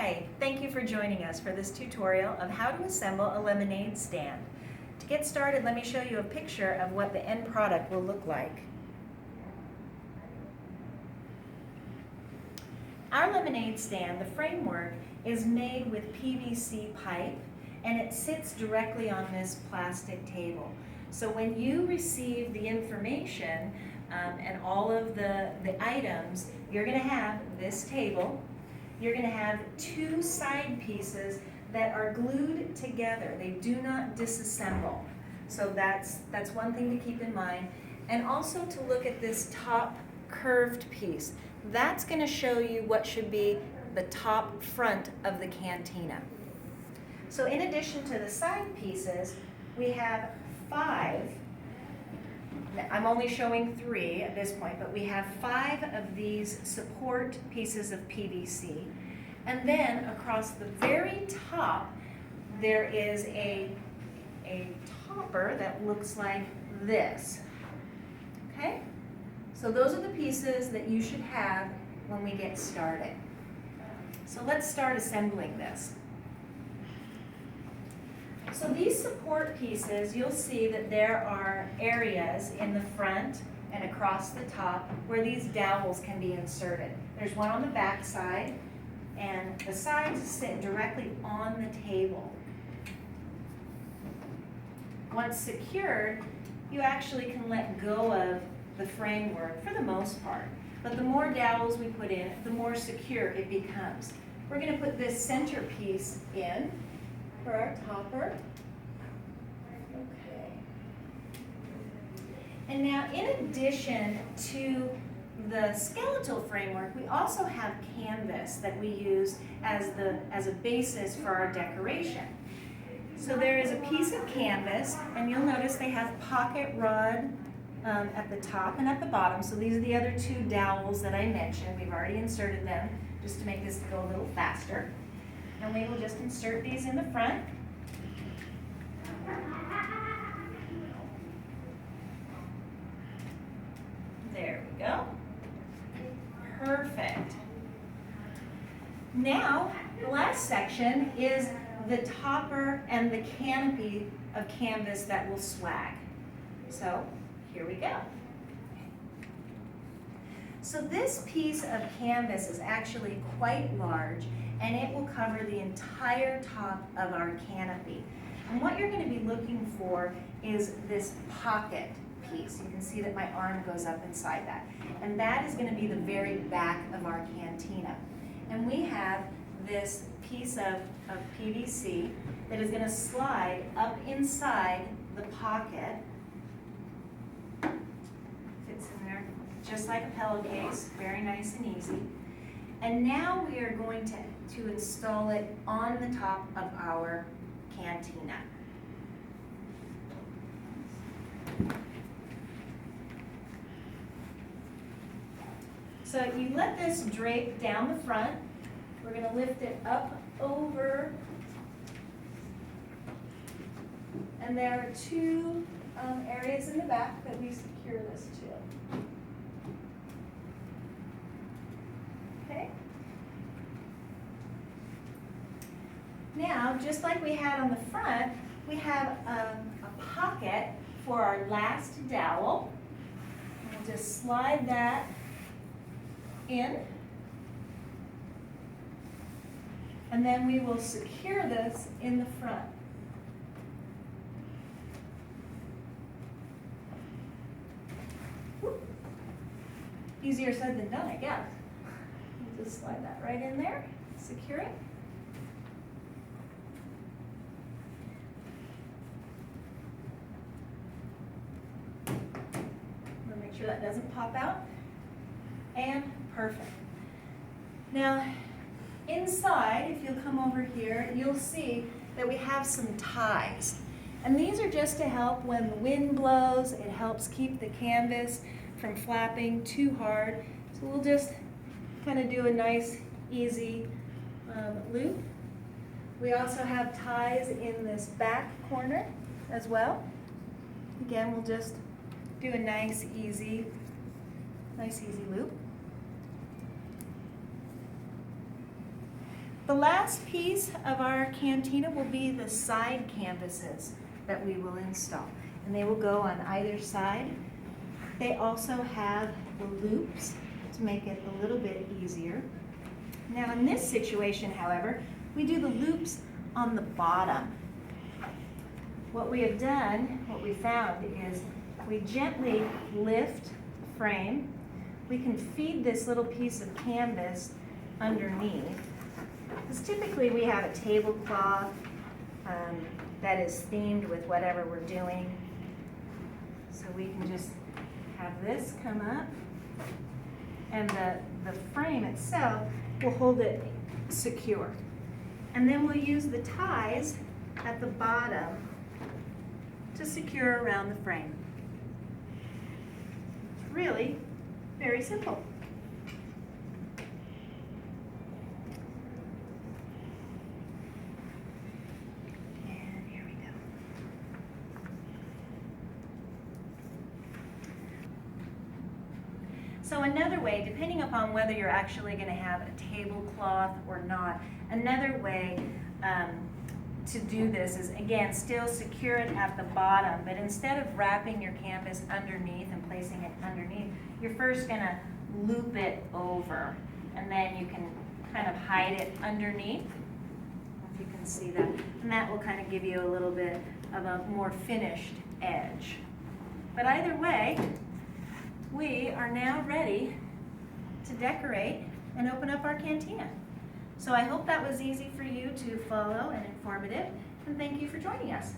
Hi, thank you for joining us for this tutorial of how to assemble a lemonade stand. To get started, let me show you a picture of what the end product will look like. Our lemonade stand, the framework, is made with PVC pipe and it sits directly on this plastic table. So when you receive the information and all of the items, you're going to have this table. You're going to have two side pieces that are glued together. They do not disassemble. So that's one thing to keep in mind. And also to look at this top curved piece. That's going to show you what should be the top front of the cantina. So in addition to the side pieces, we have 5. I'm only showing 3 at this point, but we have 5 of these support pieces of PVC. And then across the very top, there is a topper that looks like this. Okay? So those are the pieces that you should have when we get started. So let's start assembling this. So these support pieces, you'll see that there are areas in the front and across the top where these dowels can be inserted. There's one on the back side, and the sides sit directly on the table. Once secured, you actually can let go of the framework for the most part. But the more dowels we put in, the more secure it becomes. We're going to put this center piece in for our topper. Okay. And now in addition to the skeletal framework, we also have canvas that we use as a basis for our decoration. So there is a piece of canvas, and you'll notice they have pocket rod at the top and at the bottom. So these are the other 2 dowels that I mentioned. We've already inserted them just to make this go a little faster. And we will just insert these in the front. There we go. Perfect. Now, the last section is the topper and the canopy of canvas that will swag. So, here we go. So this piece of canvas is actually quite large, and it will cover the entire top of our canopy. And what you're going to be looking for is this pocket piece. You can see that my arm goes up inside that. And that is going to be the very back of our cantina. And we have this piece of PVC that is going to slide up inside the pocket. Fits in there just like a pillowcase, very nice and easy. And now we are going to install it on the top of our cantina. So you let this drape down the front. We're going to lift it up over. And there are 2 areas in the back that we secure this to. Okay. Now, just like we had on the front, we have a pocket for our last dowel. We'll just slide that in. And then we will secure this in the front. Whoop. Easier said than done, I guess. Just slide that right in there, secure it. We'll make sure that doesn't pop out. And perfect. Now, inside, if you'll come over here, you'll see that we have some ties. And these are just to help when the wind blows. It helps keep the canvas from flapping too hard. So we'll just kind of do a nice, easy loop. We also have ties in this back corner as well. Again, we'll just do a nice, easy loop. The last piece of our cantina will be the side canvases that we will install. And they will go on either side. They also have the loops to make it a little bit easier. Now in this situation, however, we do the loops on the bottom. What we have done, what we found is we gently lift the frame. We can feed this little piece of canvas underneath. Because typically we have a tablecloth that is themed with whatever we're doing. So we can just have this come up, and the frame itself will hold it secure. And then we'll use the ties at the bottom to secure around the frame. It's really very simple. And here we go. So another way, depending upon whether you're actually going to have a tablecloth or not, another way to do this is, again, still secure it at the bottom, but instead of wrapping your canvas underneath and placing it underneath, you're first going to loop it over, and then you can kind of hide it underneath, if you can see that, and that will kind of give you a little bit of a more finished edge. But either way, we are now ready to decorate and open up our cantina. So I hope that was easy for you to follow and informative, and thank you for joining us.